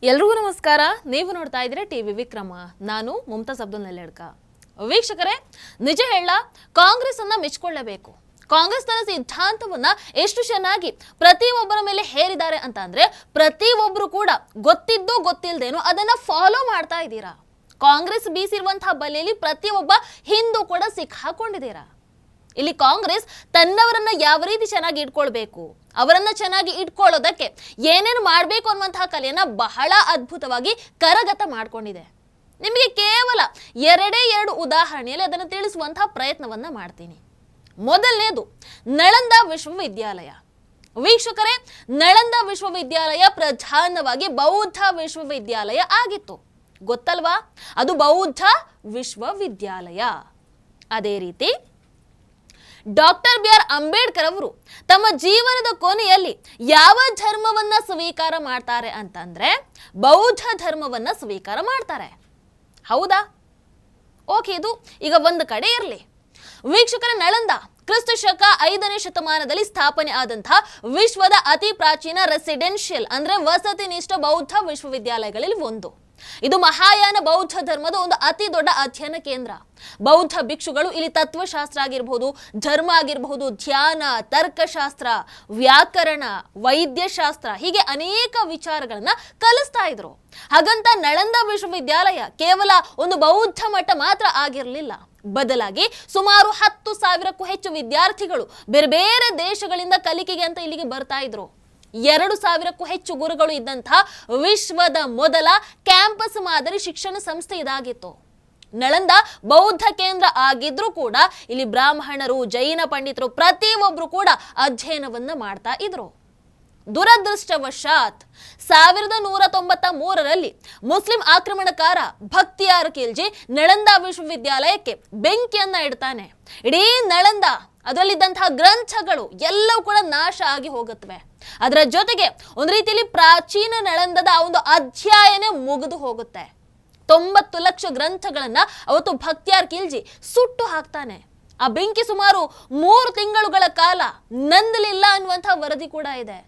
ಎಲ್ರಿಗೂ ನಮಸ್ಕಾರ. ನೀವು ನೋಡ್ತಾ ಇದ್ದೀರಾ ಟಿವಿ ವಿಕ್ರಮ. ನಾನು ಮುಮ್ತಾಜ್ ಅಬ್ದುಲ್ ನೆಲ್ಲೆಡ್ಕ. ವೀಕ್ಷಕರೇ, ನಿಜ ಹೇಳ, ಕಾಂಗ್ರೆಸ್ ಅನ್ನ ಮೆಚ್ಚಿಕೊಳ್ಳಬೇಕು. ಕಾಂಗ್ರೆಸ್ ತನ್ನ ಸಿದ್ಧಾಂತವನ್ನ ಎಷ್ಟು ಚೆನ್ನಾಗಿ ಪ್ರತಿಯೊಬ್ಬರ ಮೇಲೆ ಹೇರಿದ್ದಾರೆ ಅಂತ ಅಂದ್ರೆ ಪ್ರತಿಯೊಬ್ಬರು ಕೂಡ ಗೊತ್ತಿದ್ದೋ ಗೊತ್ತಿಲ್ಲದೇನೋ ಅದನ್ನ ಫಾಲೋ ಮಾಡ್ತಾ ಇದ್ದೀರಾ. ಕಾಂಗ್ರೆಸ್ ಬೀಸಿರುವಂತಹ ಬಲೆಯಲ್ಲಿ ಪ್ರತಿಯೊಬ್ಬ ಹಿಂದೂ ಕೂಡ ಸಿಕ್ಕಾಕೊಂಡಿದ್ದೀರಾ. ಇಲ್ಲಿ ಕಾಂಗ್ರೆಸ್ ತನ್ನವರನ್ನ ಯಾವ ರೀತಿ ಚೆನ್ನಾಗಿ ಇಟ್ಕೊಳ್ಬೇಕು, ಅವರನ್ನ ಚೆನ್ನಾಗಿ ಇಟ್ಕೊಳ್ಳೋದಕ್ಕೆ ಏನೇನು ಮಾಡಬೇಕು ಅನ್ನುವಂತಹ ಕಲೆಯನ್ನ ಬಹಳ ಅದ್ಭುತವಾಗಿ ಕರಗತ ಮಾಡ್ಕೊಂಡಿದೆ. ನಿಮಗೆ ಕೇವಲ ಎರಡು ಉದಾಹರಣೆಯಲ್ಲಿ ಅದನ್ನು ತಿಳಿಸುವಂತಹ ಪ್ರಯತ್ನವನ್ನ ಮಾಡ್ತೀನಿ. ಮೊದಲನೇದು ನಳಂದ ವಿಶ್ವವಿದ್ಯಾಲಯ. ವೀಕ್ಷಕರೇ, ನಳಂದ ವಿಶ್ವವಿದ್ಯಾಲಯ ಪ್ರಧಾನವಾಗಿ ಬೌದ್ಧ ವಿಶ್ವವಿದ್ಯಾಲಯ ಆಗಿತ್ತು, ಗೊತ್ತಲ್ವಾ? ಅದು ಬೌದ್ಧ ವಿಶ್ವವಿದ್ಯಾಲಯ. ಅದೇ ರೀತಿ ಡಾಕ್ಟರ್ ಬಿ ಆರ್ ಅಂಬೇಡ್ಕರ್ ಅವರು ತಮ್ಮ ಜೀವನದ ಕೊನೆಯಲ್ಲಿ ಯಾವ ಧರ್ಮವನ್ನ ಸ್ವೀಕಾರ ಮಾಡ್ತಾರೆ ಅಂತಂದ್ರೆ ಬೌದ್ಧ ಧರ್ಮವನ್ನ ಸ್ವೀಕಾರ ಮಾಡ್ತಾರೆ. ಹೌದಾ? ಓಕೆ, ಇದು ಈಗ ಒಂದು ಕಡೆ ಇರಲಿ. ವೀಕ್ಷಕರ, ನಳಂದ ಕ್ರಿಸ್ತ ಶಕ 5ನೇ ಶತಮಾನದಲ್ಲಿ ಸ್ಥಾಪನೆ ಆದಂತಹ ವಿಶ್ವದ ಅತಿ ಪ್ರಾಚೀನ ರೆಸಿಡೆನ್ಷಿಯಲ್ ಅಂದ್ರೆ ವಸತಿನಿಷ್ಠ ಬೌದ್ಧ ವಿಶ್ವವಿದ್ಯಾಲಯಗಳಲ್ಲಿ ಒಂದು. ಇದು ಮಹಾಯಾನ ಬೌದ್ಧ ಧರ್ಮದ ಒಂದು ಅತಿ ದೊಡ್ಡ ಅಧ್ಯಯನ ಕೇಂದ್ರ. ಬೌದ್ಧ ಭಿಕ್ಷುಗಳು ಇಲ್ಲಿ ತತ್ವಶಾಸ್ತ್ರ ಆಗಿರಬಹುದು, ಧರ್ಮ ಆಗಿರಬಹುದು, ಧ್ಯಾನ, ತರ್ಕಶಾಸ್ತ್ರ, ವ್ಯಾಕರಣ, ವೈದ್ಯಶಾಸ್ತ್ರ, ಹೀಗೆ ಅನೇಕ ವಿಚಾರಗಳನ್ನ ಕಲಿಸ್ತಾ ಇದ್ರು. ಹಾಗಂತ ನಳಂದ ವಿಶ್ವವಿದ್ಯಾಲಯ ಕೇವಲ ಒಂದು ಬೌದ್ಧ ಮಠ ಮಾತ್ರ ಆಗಿರಲಿಲ್ಲ. ಬದಲಾಗಿ ಸುಮಾರು 10,000ಕ್ಕೂ ಹೆಚ್ಚು ವಿದ್ಯಾರ್ಥಿಗಳು ಬೇರೆ ಬೇರೆ ದೇಶಗಳಿಂದ ಕಲಿಕೆಗೆ ಅಂತ ಇಲ್ಲಿಗೆ ಬರ್ತಾ ಇದ್ರು. 2,000ಕ್ಕೂ ಹೆಚ್ಚು ಗುರುಗಳು ಇದ್ದಂತಹ ವಿಶ್ವದ ಮೊದಲ ಕ್ಯಾಂಪಸ್ ಮಾದರಿ ಶಿಕ್ಷಣ ಸಂಸ್ಥೆ ಇದಾಗಿತ್ತು. ನಳಂದ ಬೌದ್ಧ ಕೇಂದ್ರ ಆಗಿದ್ರೂ ಕೂಡ ಇಲ್ಲಿ ಬ್ರಾಹ್ಮಣರು, ಜೈನ ಪಂಡಿತರು ಪ್ರತಿಯೊಬ್ಬರು ಕೂಡ ಅಧ್ಯಯನವನ್ನ ಮಾಡ್ತಾ ಇದ್ರು. ದುರದೃಷ್ಟವಶಾತ್ 1193ರಲ್ಲಿ ಮುಸ್ಲಿಂ ಆಕ್ರಮಣಕಾರ ಭಕ್ತಿಯಾರ್ ಖಿಲ್ಜಿ ನಳಂದ ವಿಶ್ವವಿದ್ಯಾಲಯಕ್ಕೆ ಬೆಂಕಿಯನ್ನ ಇಡ್ತಾನೆ. ಇಡೀ ನಳಂದ, ಅದರಲ್ಲಿದ್ದಂತಹ ಗ್ರಂಥಗಳು ಎಲ್ಲವೂ ಕೂಡ ನಾಶ ಆಗಿ ಹೋಗುತ್ತವೆ. ಅದರ ಜೊತೆಗೆ ಒಂದು ರೀತಿಯಲ್ಲಿ ಪ್ರಾಚೀನ ನಳಂದದ ಆ ಒಂದು ಅಧ್ಯಾಯನೇ ಮುಗಿದು ಹೋಗುತ್ತೆ. 90 ಲಕ್ಷ ಗ್ರಂಥಗಳನ್ನ ಅವತ್ತು ಭಕ್ತಿಯಾರ್ ಖಿಲ್ಜಿ ಸುಟ್ಟು ಹಾಕ್ತಾನೆ. ಆ ಬೆಂಕಿ ಸುಮಾರು 3 ತಿಂಗಳುಗಳ ಕಾಲ ನಂದಲಿಲ್ಲ ಅನ್ನುವಂತಹ ವರದಿ ಕೂಡ ಇದೆ.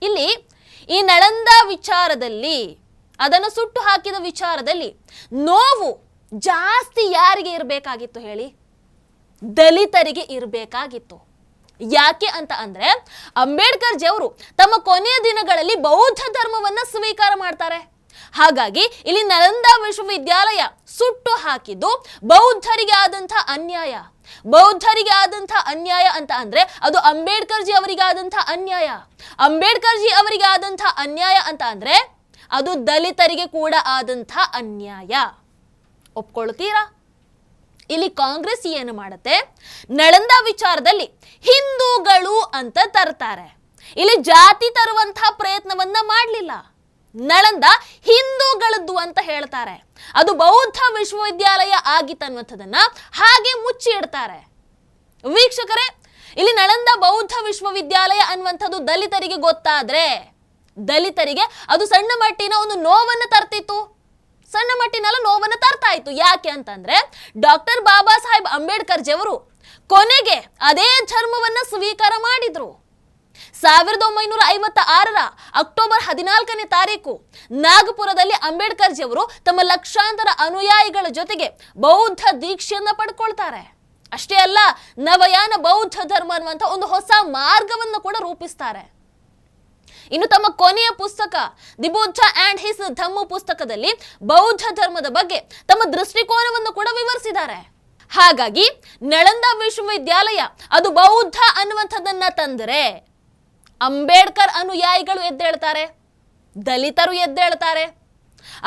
ಇಲ್ಲಿ ಈ ನಳಂದ ವಿಚಾರದಲ್ಲಿ, ಅದನ್ನು ಸುಟ್ಟು ಹಾಕಿದ ವಿಚಾರದಲ್ಲಿ ನೋವು ಜಾಸ್ತಿ ಯಾರಿಗೆ ಇರಬೇಕಾಗಿತ್ತು ಹೇಳಿ? ದಲಿತರಿಗೆ ಇರಬೇಕಾಗಿತ್ತು. ಯಾಕೆ ಅಂತ ಅಂದ್ರೆ ಅಂಬೇಡ್ಕರ್ ಜಿ ಅವರು ತಮ್ಮ ಕೊನೆಯ ದಿನಗಳಲ್ಲಿ ಬೌದ್ಧ ಧರ್ಮವನ್ನ ಸ್ವೀಕಾರ ಮಾಡ್ತಾರೆ. ಹಾಗಾಗಿ ಇಲ್ಲಿ ನಳಂದ ವಿಶ್ವವಿದ್ಯಾಲಯ ಸುಟ್ಟು ಹಾಕಿದ್ದು ಬೌದ್ಧರಿಗೆ ಆದಂತಹ ಅನ್ಯಾಯ. ಬೌದ್ಧರಿಗೆ ಆದಂತಹ ಅನ್ಯಾಯ ಅಂತ ಅಂದ್ರೆ ಅದು ಅಂಬೇಡ್ಕರ್ ಜಿ ಅವರಿಗೆ ಆದಂತಹ ಅನ್ಯಾಯ. ಅಂಬೇಡ್ಕರ್ ಜಿ ಅವರಿಗೆ ಆದಂತಹ ಅನ್ಯಾಯ ಅಂತ ಅಂದ್ರೆ ಅದು ದಲಿತರಿಗೆ ಕೂಡ ಆದಂತಹ ಅನ್ಯಾಯ. ಒಪ್ಕೊಳ್ತೀರಾ? ಇಲ್ಲಿ ಕಾಂಗ್ರೆಸ್ ಏನು ಮಾಡುತ್ತೆ, ನಳಂದ ವಿಚಾರದಲ್ಲಿ ಹಿಂದೂಗಳು ಅಂತ ತರ್ತಾರೆ. ಇಲ್ಲಿ ಜಾತಿ ತರುವಂತಹ ಪ್ರಯತ್ನವನ್ನ ಮಾಡಲಿಲ್ಲ. ನಳಂದ ಹಿಂದೂಗಳದ್ದು ಅಂತ ಹೇಳ್ತಾರೆ. ಅದು ಬೌದ್ಧ ವಿಶ್ವವಿದ್ಯಾಲಯ ಆಗಿತ್ತನ್ನುವಂಥದ್ದನ್ನ ಹಾಗೆ ಮುಚ್ಚಿ ಇಡ್ತಾರೆ. ವೀಕ್ಷಕರೇ, ಇಲ್ಲಿ ನಳಂದ ಬೌದ್ಧ ವಿಶ್ವವಿದ್ಯಾಲಯ ಅನ್ನುವಂಥದ್ದು ದಲಿತರಿಗೆ ಗೊತ್ತಾದ್ರೆ ದಲಿತರಿಗೆ ಅದು ಸಣ್ಣ ಮಟ್ಟಿನ ಒಂದು ನೋವನ್ನು ತರ್ತಿತ್ತು. ಸಣ್ಣ ಮಟ್ಟಿನೆಲ್ಲ ನೋವನ್ನು ತರ್ತಾ ಇತ್ತು. ಯಾಕೆ ಅಂತಂದ್ರೆ ಡಾಕ್ಟರ್ ಬಾಬಾ ಸಾಹೇಬ್ ಅಂಬೇಡ್ಕರ್ ಜಿ ಅವರು ಕೊನೆಗೆ ಅದೇ ಧರ್ಮವನ್ನ ಸ್ವೀಕಾರ ಮಾಡಿದ್ರು. 1956ರ ಅಕ್ಟೋಬರ್ 14ನೇ ತಾರೀಕು ನಾಗಪುರದಲ್ಲಿ ಅಂಬೇಡ್ಕರ್ ಜಿ ಅವರು ತಮ್ಮ ಲಕ್ಷಾಂತರ ಅನುಯಾಯಿಗಳ ಜೊತೆಗೆ ಬೌದ್ಧ ದೀಕ್ಷೆಯನ್ನ ಪಡ್ಕೊಳ್ತಾರೆ. ಅಷ್ಟೇ ಅಲ್ಲ, ನವಯಾನ ಬೌದ್ಧ ಧರ್ಮ ಅನ್ನುವಂಥ ಒಂದು ಹೊಸ ಮಾರ್ಗವನ್ನು ಕೂಡ ರೂಪಿಸ್ತಾರೆ. ಇನ್ನು ತಮ್ಮ ಕೊನೆಯ ಪುಸ್ತಕ ದಿ ಬುದ್ಧ ಅಂಡ್ ಹಿಸ್ ಧಮ್ಮ ಪುಸ್ತಕದಲ್ಲಿ ಬೌದ್ಧ ಧರ್ಮದ ಬಗ್ಗೆ ತಮ್ಮ ದೃಷ್ಟಿಕೋನವನ್ನು ಕೂಡ ವಿವರಿಸಿದ್ದಾರೆ. ಹಾಗಾಗಿ ನಳಂದ ವಿಶ್ವವಿದ್ಯಾಲಯ ಅದು ಬೌದ್ಧ ಅನ್ನುವಂಥದ್ದನ್ನ ತಂದರೆ ಅಂಬೇಡ್ಕರ್ ಅನುಯಾಯಿಗಳು ಎದ್ದೇಳ್ತಾರೆ, ದಲಿತರು ಎದ್ದೇಳ್ತಾರೆ,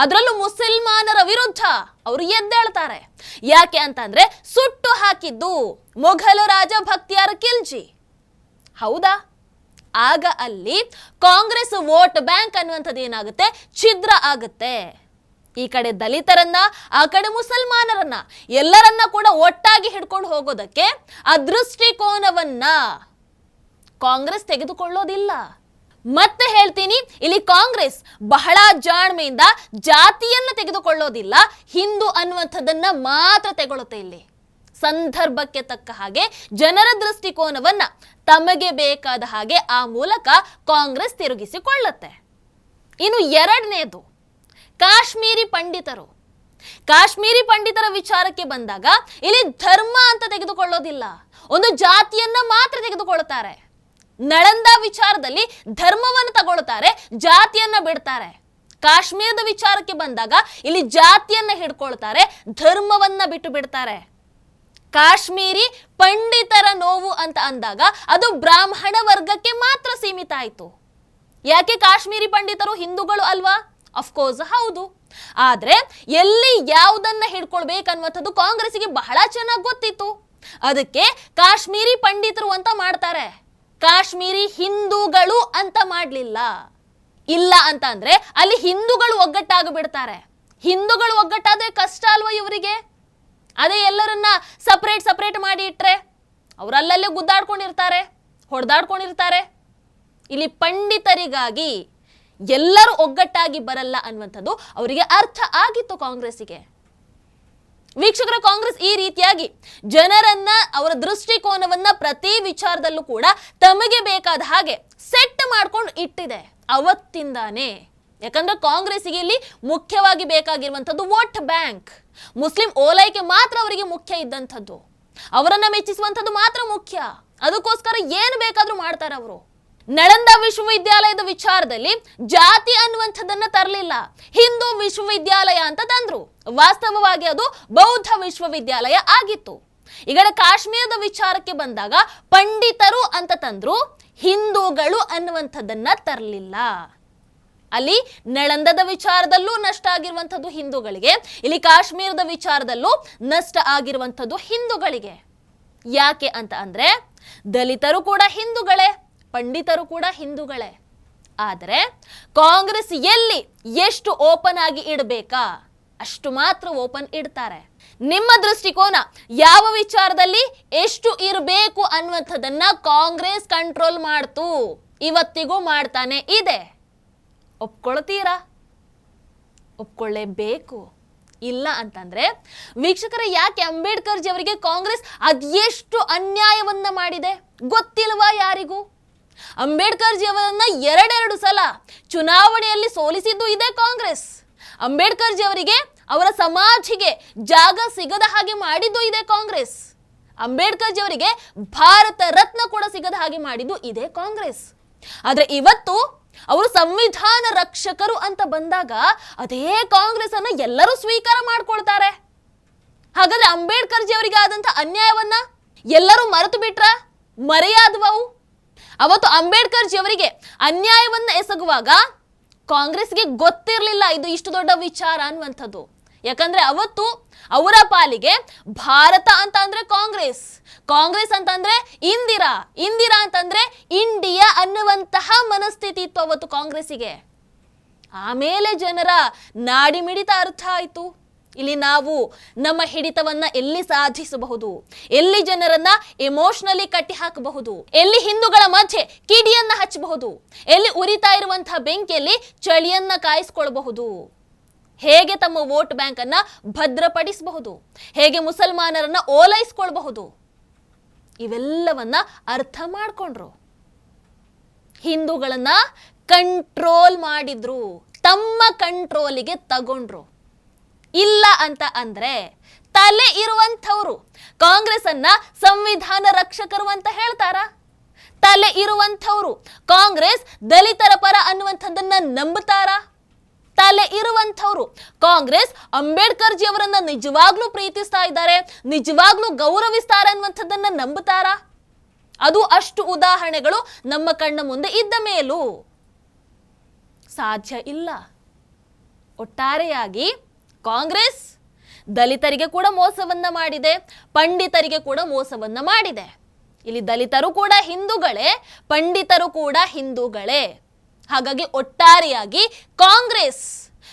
ಅದರಲ್ಲೂ ಮುಸಲ್ಮಾನರ ವಿರುದ್ಧ ಅವರು ಎದ್ದೇಳ್ತಾರೆ. ಯಾಕೆ ಅಂತಂದ್ರೆ ಸುಟ್ಟು ಹಾಕಿದ್ದು ಮೊಘಲ ರಾಜ ಭಕ್ತಿಯಾರ್ ಖಿಲ್ಜಿ. ಹೌದಾ? ಆಗ ಅಲ್ಲಿ ಕಾಂಗ್ರೆಸ್ ವೋಟ್ ಬ್ಯಾಂಕ್ ಅನ್ನುವಂಥದ್ದು ಏನಾಗುತ್ತೆ, ಛಿದ್ರ ಆಗುತ್ತೆ. ಈ ಕಡೆ ದಲಿತರನ್ನ, ಆ ಕಡೆ ಮುಸಲ್ಮಾನರನ್ನ, ಎಲ್ಲರನ್ನ ಕೂಡ ಒಟ್ಟಾಗಿ ಹಿಡ್ಕೊಂಡು ಹೋಗೋದಕ್ಕೆ ಆ ದೃಷ್ಟಿಕೋನವನ್ನ ಕಾಂಗ್ರೆಸ್ ತೆಗೆದುಕೊಳ್ಳೋದಿಲ್ಲ. ಮತ್ತೆ ಹೇಳ್ತೀನಿ, ಇಲ್ಲಿ ಕಾಂಗ್ರೆಸ್ ಬಹಳ ಜಾಣ್ಮೆಯಿಂದ ಜಾತಿಯನ್ನ ತೆಗೆದುಕೊಳ್ಳೋದಿಲ್ಲ, ಹಿಂದೂ ಅನ್ನುವಂಥದ್ದನ್ನ ಮಾತ್ರ ತಗೊಳುತ್ತೆ. ಇಲ್ಲಿ ಸಂದರ್ಭಕ್ಕೆ ತಕ್ಕ ಹಾಗೆ ಜನರ ದೃಷ್ಟಿಕೋನವನ್ನ ತಮಗೆ ಬೇಕಾದ ಹಾಗೆ ಆ ಮೂಲಕ ಕಾಂಗ್ರೆಸ್ ತಿರುಗಿಸಿಕೊಳ್ಳುತ್ತೆ. ಇನ್ನು ಎರಡನೇದು ಕಾಶ್ಮೀರಿ ಪಂಡಿತರು. ಕಾಶ್ಮೀರಿ ಪಂಡಿತರ ವಿಚಾರಕ್ಕೆ ಬಂದಾಗ ಇಲ್ಲಿ ಧರ್ಮ ಅಂತ ತೆಗೆದುಕೊಳ್ಳೋದಿಲ್ಲ, ಒಂದು ಜಾತಿಯನ್ನ ಮಾತ್ರ ತೆಗೆದುಕೊಳ್ಳುತ್ತಾರೆ. ನಳಂದ ವಿಚಾರದಲ್ಲಿ ಧರ್ಮವನ್ನು ತಗೊಳ್ತಾರೆ, ಜಾತಿಯನ್ನ ಬಿಡ್ತಾರೆ. ಕಾಶ್ಮೀರದ ವಿಚಾರಕ್ಕೆ ಬಂದಾಗ ಇಲ್ಲಿ ಜಾತಿಯನ್ನ ಹಿಡ್ಕೊಳ್ತಾರೆ, ಧರ್ಮವನ್ನ ಬಿಟ್ಟು ಬಿಡ್ತಾರೆ. ಕಾಶ್ಮೀರಿ ಪಂಡಿತರ ನೋವು ಅಂತ ಅಂದಾಗ ಅದು ಬ್ರಾಹ್ಮಣ ವರ್ಗಕ್ಕೆ ಮಾತ್ರ ಸೀಮಿತ ಆಯಿತು. ಯಾಕೆ ಕಾಶ್ಮೀರಿ ಪಂಡಿತರು ಹಿಂದೂಗಳು ಅಲ್ವಾ? ಅಫ್ಕೋರ್ಸ್ ಹೌದು. ಆದ್ರೆ ಎಲ್ಲಿ ಯಾವುದನ್ನ ಹಿಡ್ಕೊಳ್ಬೇಕನ್ನುವಂಥದ್ದು ಕಾಂಗ್ರೆಸ್ಸಿಗೆ ಬಹಳ ಚೆನ್ನಾಗಿ ಗೊತ್ತಿತ್ತು. ಅದಕ್ಕೆ ಕಾಶ್ಮೀರಿ ಪಂಡಿತರು ಅಂತ ಮಾಡ್ತಾರೆ, ಕಾಶ್ಮೀರಿ ಹಿಂದೂಗಳು ಅಂತ ಮಾಡಲಿಲ್ಲ. ಇಲ್ಲ ಅಂತ ಅಂದ್ರೆ ಅಲ್ಲಿ ಹಿಂದೂಗಳು ಒಗ್ಗಟ್ಟಾಗಿ ಬಿಡ್ತಾರೆ. ಹಿಂದೂಗಳು ಒಗ್ಗಟ್ಟಾದ್ರೆ ಕಷ್ಟ ಅಲ್ವಾ ಇವರಿಗೆ? ಅದೇ ಎಲ್ಲರನ್ನ ಸಪರೇಟ್ ಮಾಡಿ ಇಟ್ರೆ ಅವರಲ್ಲೇ ಗುದ್ದಾಡ್ಕೊಂಡಿರ್ತಾರೆ, ಹೊಡೆದಾಡ್ಕೊಂಡಿರ್ತಾರೆ. ಇಲ್ಲಿ ಪಂಡಿತರಿಗಾಗಿ ಎಲ್ಲರೂ ಒಗ್ಗಟ್ಟಾಗಿ ಬರಲ್ಲ ಅನ್ನುವಂಥದ್ದು ಅವರಿಗೆ ಅರ್ಥ ಆಗಿತ್ತು ಕಾಂಗ್ರೆಸ್ಸಿಗೆ. ವೀಕ್ಷಕರ, ಕಾಂಗ್ರೆಸ್ ಈ ರೀತಿಯಾಗಿ ಜನರನ್ನ, ಅವರ ದೃಷ್ಟಿಕೋನವನ್ನ ಪ್ರತಿ ವಿಚಾರದಲ್ಲೂ ಕೂಡ ತಮಗೆ ಬೇಕಾದ ಹಾಗೆ ಸೆಟ್ ಮಾಡ್ಕೊಂಡು ಇಟ್ಟಿದೆ ಅವತ್ತಿಂದಾನೇ. ಯಾಕಂದ್ರೆ ಕಾಂಗ್ರೆಸ್ಸಿಗೆ ಇಲ್ಲಿ ಮುಖ್ಯವಾಗಿ ಬೇಕಾಗಿರುವಂಥದ್ದು ವೋಟ್ ಬ್ಯಾಂಕ್. ಮುಸ್ಲಿಂ ಓಲೈಕೆ ಮಾತ್ರ ಅವರಿಗೆ ಮುಖ್ಯ ಇದ್ದಂಥದ್ದು, ಅವರನ್ನ ಮೆಚ್ಚಿಸುವಂಥದ್ದು ಮಾತ್ರ ಮುಖ್ಯ. ಅದಕ್ಕೋಸ್ಕರ ಏನು ಬೇಕಾದ್ರೂ ಮಾಡ್ತಾರೆ ಅವರು. ನಳಂದ ವಿಶ್ವವಿದ್ಯಾಲಯದ ವಿಚಾರದಲ್ಲಿ ಜಾತಿ ಅನ್ನುವಂಥದ್ದನ್ನ ತರಲಿಲ್ಲ, ಹಿಂದೂ ವಿಶ್ವವಿದ್ಯಾಲಯ ಅಂತ ತಂದ್ರು. ವಾಸ್ತವವಾಗಿ ಅದು ಬೌದ್ಧ ವಿಶ್ವವಿದ್ಯಾಲಯ ಆಗಿತ್ತು. ಈಗ ಕಾಶ್ಮೀರದ ವಿಚಾರಕ್ಕೆ ಬಂದಾಗ ಪಂಡಿತರು ಅಂತ ತಂದ್ರು, ಹಿಂದೂಗಳು ಅನ್ನುವಂಥದ್ದನ್ನ ತರಲಿಲ್ಲ. ಅಲ್ಲಿ ನಳಂದದ ವಿಚಾರದಲ್ಲೂ ನಷ್ಟ ಆಗಿರುವಂಥದ್ದು ಹಿಂದೂಗಳಿಗೆ, ಇಲ್ಲಿ ಕಾಶ್ಮೀರದ ವಿಚಾರದಲ್ಲೂ ನಷ್ಟ ಆಗಿರುವಂಥದ್ದು ಹಿಂದೂಗಳಿಗೆ. ಯಾಕೆ ಅಂತ ಅಂದ್ರೆ ದಲಿತರು ಕೂಡ ಹಿಂದೂಗಳೇ, ಪಂಡಿತರು ಕೂಡ ಹಿಂದೂಗಳೇ. ಆದರೆ ಕಾಂಗ್ರೆಸ್ ಎಲ್ಲಿ ಎಷ್ಟು ಓಪನ್ ಆಗಿ ಇಡಬೇಕಾ ಅಷ್ಟು ಮಾತ್ರ ಓಪನ್ ಇಡ್ತಾರೆ. ನಿಮ್ಮ ದೃಷ್ಟಿಕೋನ ಯಾವ ವಿಚಾರದಲ್ಲಿ ಎಷ್ಟು ಇರಬೇಕು ಅನ್ನುವಂಥದ್ದನ್ನ ಕಾಂಗ್ರೆಸ್ ಕಂಟ್ರೋಲ್ ಮಾಡ್ತು, ಇವತ್ತಿಗೂ ಮಾಡ್ತಾನೆ ಇದೆ. ಒಪ್ಕೊಳ್ತೀರಾ? ಒಪ್ಕೊಳ್ಳೇಬೇಕು. ಇಲ್ಲ ಅಂತಂದ್ರೆ ವೀಕ್ಷಕರ, ಯಾಕೆ ಅಂಬೇಡ್ಕರ್ ಜಿ ಅವರಿಗೆ ಕಾಂಗ್ರೆಸ್ ಅದೆಷ್ಟು ಅನ್ಯಾಯವನ್ನ ಮಾಡಿದೆ ಗೊತ್ತಿಲ್ವಾ ಯಾರಿಗೂ? ಅಂಬೇಡ್ಕರ್ ಜಿ ಅವರನ್ನ ಎರಡೆರಡು ಸಲ ಚುನಾವಣೆಯಲ್ಲಿ ಸೋಲಿಸಿದ್ದು ಇದೇ ಕಾಂಗ್ರೆಸ್. ಅಂಬೇಡ್ಕರ್ ಜಿ ಅವರಿಗೆ ಅವರ ಸಮಾಧಿಗೆ ಜಾಗ ಸಿಗದ ಹಾಗೆ ಮಾಡಿದ್ದು ಇದೇ ಕಾಂಗ್ರೆಸ್. ಅಂಬೇಡ್ಕರ್ ಜಿ ಅವರಿಗೆ ಭಾರತ ರತ್ನ ಕೂಡ ಸಿಗದ ಹಾಗೆ ಮಾಡಿದ್ದು ಇದೇ ಕಾಂಗ್ರೆಸ್. ಆದ್ರೆ ಇವತ್ತು ಅವರು ಸಂವಿಧಾನ ರಕ್ಷಕರು ಅಂತ ಬಂದಾಗ ಅದೇ ಕಾಂಗ್ರೆಸ್ ಅನ್ನ ಎಲ್ಲರೂ ಸ್ವೀಕಾರ ಮಾಡ್ಕೊಳ್ತಾರೆ. ಹಾಗಾದ್ರೆ ಅಂಬೇಡ್ಕರ್ ಜಿ ಅವರಿಗೆ ಆದಂತ ಅನ್ಯಾಯವನ್ನ ಎಲ್ಲರೂ ಮರೆತು ಬಿಟ್ರ? ಮರೆಯಾದವು. ಅವತ್ತು ಅಂಬೇಡ್ಕರ್ ಜಿ ಅವರಿಗೆ ಅನ್ಯಾಯವನ್ನ ಎಸಗುವಾಗ ಕಾಂಗ್ರೆಸ್ಗೆ ಗೊತ್ತಿರಲಿಲ್ಲ ಇದು ಇಷ್ಟು ದೊಡ್ಡ ವಿಚಾರ ಅನ್ನುವಂಥದ್ದು. ಯಾಕಂದ್ರೆ ಅವತ್ತು ಅವರ ಪಾಲಿಗೆ ಭಾರತ ಅಂತ ಅಂದ್ರೆ ಕಾಂಗ್ರೆಸ್, ಕಾಂಗ್ರೆಸ್ ಅಂತಂದ್ರೆ ಇಂದಿರಾ, ಇಂದಿರಾ ಅಂತಂದ್ರೆ ಇಂಡಿಯಾ ಅನ್ನುವಂತಹ ಮನಸ್ಥಿತಿ ಇತ್ತು ಅವತ್ತು ಕಾಂಗ್ರೆಸ್ಸಿಗೆ. ಆಮೇಲೆ ಜನರ ನಾಡಿ ಮಿಡಿತ ಅರ್ಥ ಆಯ್ತು. ಇಲ್ಲಿ ನಾವು ನಮ್ಮ ಹಿಡಿತವನ್ನ ಎಲ್ಲಿ ಸಾಧಿಸಬಹುದು, ಎಲ್ಲಿ ಜನರನ್ನ ಎಮೋಷನಲಿ ಕಟ್ಟಿ ಹಾಕಬಹುದು, ಎಲ್ಲಿ ಹಿಂದೂಗಳ ಮಧ್ಯೆ ಕಿಡಿಯನ್ನ ಹಚ್ಚಬಹುದು, ಎಲ್ಲಿ ಉರಿತಾ ಇರುವಂತಹ ಬೆಂಕಿಯಲ್ಲಿ ಚಳಿಯನ್ನ ಕಾಯಿಸ್ಕೊಳ್ಬಹುದು, ಹೇಗೆ ತಮ್ಮ ವೋಟ್ ಬ್ಯಾಂಕ್ ಅನ್ನ ಭದ್ರಪಡಿಸಬಹುದು, ಹೇಗೆ ಮುಸಲ್ಮಾನರನ್ನ ಓಲೈಸ್ಕೊಳ್ಬಹುದು, ಇವೆಲ್ಲವನ್ನ ಅರ್ಥ ಮಾಡ್ಕೊಂಡ್ರು. ಹಿಂದೂಗಳನ್ನ ಕಂಟ್ರೋಲ್ ಮಾಡಿದ್ರು, ತಮ್ಮ ಕಂಟ್ರೋಲಿಗೆ ತಗೊಂಡ್ರು. ಇಲ್ಲ ಅಂತ ಅಂದ್ರೆ ತಲೆ ಇರುವಂಥವ್ರು ಕಾಂಗ್ರೆಸ್ ಅನ್ನ ಸಂವಿಧಾನ ರಕ್ಷಕರು ಅಂತ ಹೇಳ್ತಾರ? ತಲೆ ಇರುವಂಥವ್ರು ಕಾಂಗ್ರೆಸ್ ದಲಿತರ ಪರ ಅನ್ನುವಂಥದ್ದನ್ನ ನಂಬುತ್ತಾರ? ತಲೆ ಇರುವಂಥವ್ರು ಕಾಂಗ್ರೆಸ್ ಅಂಬೇಡ್ಕರ್ ಜಿ ಅವರನ್ನ ನಿಜವಾಗ್ಲೂ ಪ್ರೀತಿಸ್ತಾ ಇದ್ದಾರೆ, ನಿಜವಾಗ್ಲೂ ಗೌರವಿಸ್ತಾರೆ ಅನ್ನುವಂಥದ್ದನ್ನ ನಂಬುತ್ತಾರ? ಅದು ಅಷ್ಟು ಉದಾಹರಣೆಗಳು ನಮ್ಮ ಕಣ್ಣ ಮುಂದೆ ಇದ್ದ ಮೇಲೂ ಸಾಧ್ಯ ಇಲ್ಲ. ಒಟ್ಟಾರೆಯಾಗಿ ಕಾಂಗ್ರೆಸ್ ದಲಿತರಿಗೆ ಕೂಡ ಮೋಸವನ್ನ ಮಾಡಿದೆ, ಪಂಡಿತರಿಗೆ ಕೂಡ ಮೋಸವನ್ನ ಮಾಡಿದೆ. ಇಲ್ಲಿ ದಲಿತರು ಕೂಡ ಹಿಂದೂಗಳೇ, ಪಂಡಿತರು ಕೂಡ ಹಿಂದೂಗಳೇ. ಹಾಗಾಗಿ ಒಟ್ಟಾರೆಯಾಗಿ ಕಾಂಗ್ರೆಸ್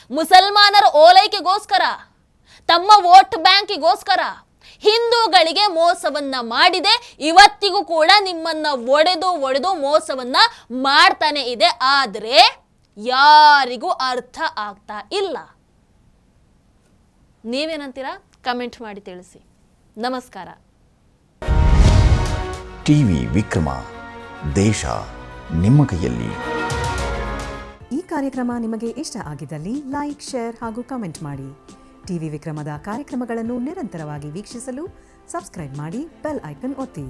ಮುಸಲ್ಮಾನರ ಓಲೈಕೆಗೋಸ್ಕರ, ತಮ್ಮ ವೋಟ್ ಬ್ಯಾಂಕಿಗೋಸ್ಕರ ಹಿಂದೂಗಳಿಗೆ ಮೋಸವನ್ನ ಮಾಡಿದೆ. ಇವತ್ತಿಗೂ ಕೂಡ ನಿಮ್ಮನ್ನ ಒಡೆದು ಮೋಸವನ್ನ ಮಾಡ್ತಾನೆ ಇದೆ. ಆದ್ರೆ ಯಾರಿಗೂ ಅರ್ಥ ಆಗ್ತಾ ಇಲ್ಲ. ನೀವೇನಂತೀರಾ? ಕಮೆಂಟ್ ಮಾಡಿ ತಿಳಿಸಿ. ನಮಸ್ಕಾರ. ಟಿವಿ ವಿಕ್ರಮ, ದೇಶ ನಿಮ್ಮ ಕೈಯಲ್ಲಿ. ಈ ಕಾರ್ಯಕ್ರಮ ನಿಮಗೆ ಇಷ್ಟ ಆಗಿದ್ದಲ್ಲಿ ಲೈಕ್, ಶೇರ್ ಹಾಗೂ ಕಮೆಂಟ್ ಮಾಡಿ. ಟಿವಿ ವಿಕ್ರಮದ ಕಾರ್ಯಕ್ರಮಗಳನ್ನು ನಿರಂತರವಾಗಿ ವೀಕ್ಷಿಸಲು ಸಬ್ಸ್ಕ್ರೈಬ್ ಮಾಡಿ, ಬೆಲ್ ಐಕನ್ ಒತ್ತಿ.